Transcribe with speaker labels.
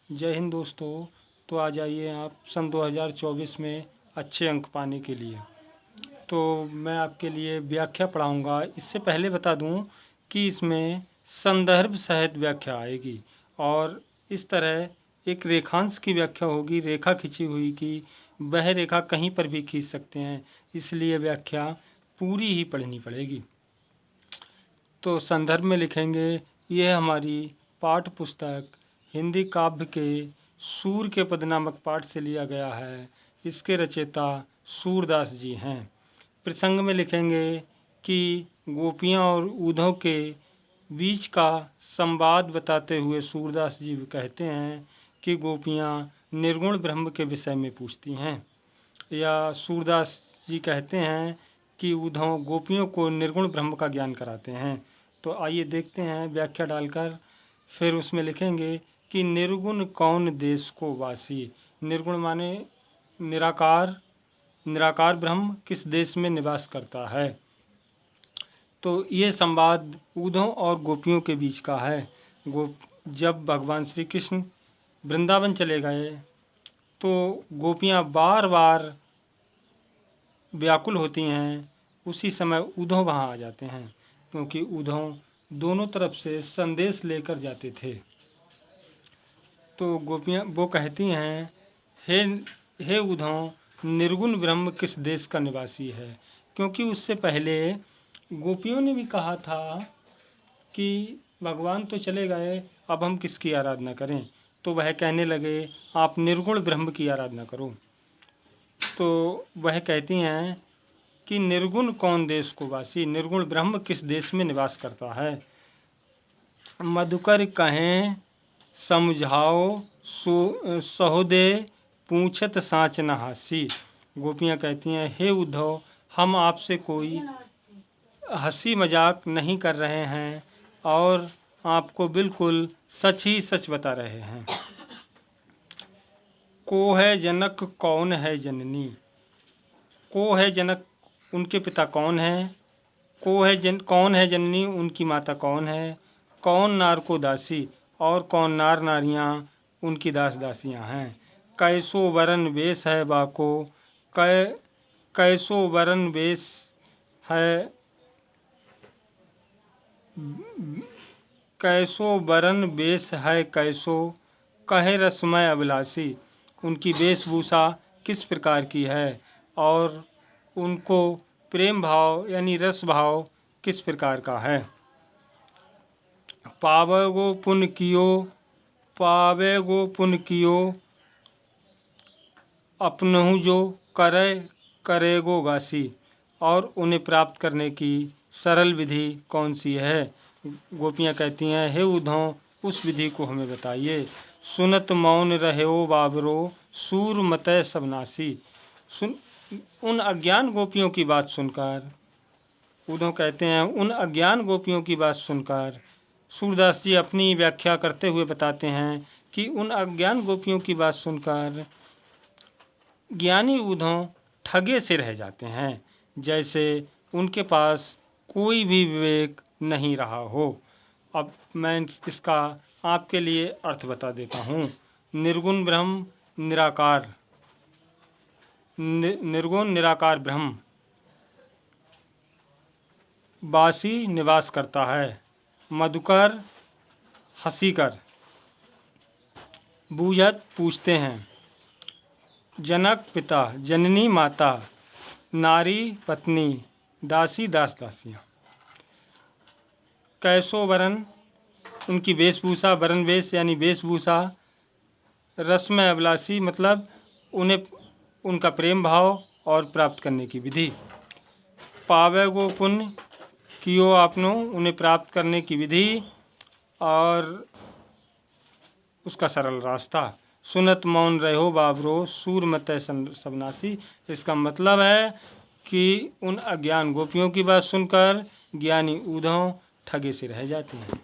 Speaker 1: जय हिंद दोस्तों। तो आ जाइए आप सन 2024 में अच्छे अंक पाने के लिए। तो मैं आपके लिए व्याख्या पढ़ाऊँगा। इससे पहले बता दूं कि इसमें संदर्भ सहित व्याख्या आएगी और इस तरह एक रेखांश की व्याख्या होगी, रेखा खींची हुई की वह रेखा कहीं पर भी खींच सकते हैं, इसलिए व्याख्या पूरी ही पढ़नी पड़ेगी। तो संदर्भ में लिखेंगे, यह हमारी पाठ्य पुस्तक हिंदी काव्य के सूर के पद नामक पाठ से लिया गया है। इसके रचयिता सूरदास जी हैं। प्रसंग में लिखेंगे कि गोपियाँ और उद्धव के बीच का संवाद बताते हुए सूरदास जी कहते हैं कि गोपियाँ निर्गुण ब्रह्म के विषय में पूछती हैं, या सूरदास जी कहते हैं कि उद्धव गोपियों को निर्गुण ब्रह्म का ज्ञान कराते हैं। तो आइए देखते हैं व्याख्या डालकर। फिर उसमें लिखेंगे कि निर्गुण कौन देश को वासी। निर्गुण माने निराकार, निराकार ब्रह्म किस देश में निवास करता है। तो ये संवाद उद्धव और गोपियों के बीच का है। जब भगवान श्री कृष्ण वृंदावन चले गए तो गोपियाँ बार बार व्याकुल होती हैं। उसी समय उद्धव वहाँ आ जाते हैं, क्योंकि उद्धव दोनों तरफ से संदेश लेकर जाते थे। तो गोपियाँ वो कहती हैं, हे उद्धव, निर्गुण ब्रह्म किस देश का निवासी है। क्योंकि उससे पहले गोपियों ने भी कहा था कि भगवान तो चले गए, अब हम किसकी आराधना करें। तो वह कहने लगे, आप निर्गुण ब्रह्म की आराधना करो। तो वह कहती हैं कि निर्गुण कौन देश को वासी, निर्गुण ब्रह्म किस देश में निवास करता है। मधुकर कहें समझाओ सहोदय, पूछत साँच न हासी। गोपियाँ कहती हैं, हे उद्धव, हम आपसे कोई हंसी मजाक नहीं कर रहे हैं और आपको बिल्कुल सच ही सच बता रहे हैं। को है जनक कौन है जननी। को है जनक, उनके पिता कौन है। कौन है जननी, उनकी माता कौन है। कौन नार को दासी, और कौन नार नारियां उनकी दास दासियां हैं। कैसो वरन वेश है बाको, कैसो वरन वेश है, कैसो वरन वेश है कैसो, कहे रसमय अभिलाषी। उनकी वेशभूषा किस प्रकार की है और उनको प्रेम भाव यानी रस भाव किस प्रकार का है। पावेगो पुण्य कियो, अपनहु जो करेगो गासी। और उन्हें प्राप्त करने की सरल विधि कौन सी है। गोपियाँ कहती हैं, हे उद्धव, उस विधि को हमें बताइए। सुनत मौन रहो बाबरो, सूर मतय सबनासी। उन अज्ञान गोपियों की बात सुनकर, उद्धव कहते हैं, उन अज्ञान गोपियों की बात सुनकर सूरदास जी अपनी व्याख्या करते हुए बताते हैं कि उन अज्ञान गोपियों की बात सुनकर ज्ञानी उद्धव ठगे से रह जाते हैं, जैसे उनके पास कोई भी विवेक नहीं रहा हो। अब मैं इसका आपके लिए अर्थ बता देता हूँ। निर्गुण ब्रह्म निराकार, निर्गुण निराकार ब्रह्म वासी निवास करता है। मधुकर हंसीकर, बूझत पूछते हैं। जनक पिता, जननी माता, नारी पत्नी, दासी दास दासियाँ। कैसो वरन, उनकी वेशभूषा, वरन वेश यानी वेशभूषा। रसमय अभिलाषी मतलब उन्हें उनका प्रेम भाव और प्राप्त करने की विधि। पावेगो पुण्य कियो आपनो, उन्हें प्राप्त करने की विधि और उसका सरल रास्ता। सुनत मौन रहो बाबरो, सूर मतय सबनासी। इसका मतलब है कि उन अज्ञान गोपियों की बात सुनकर ज्ञानी उद्धव ठगे से रह जाते हैं।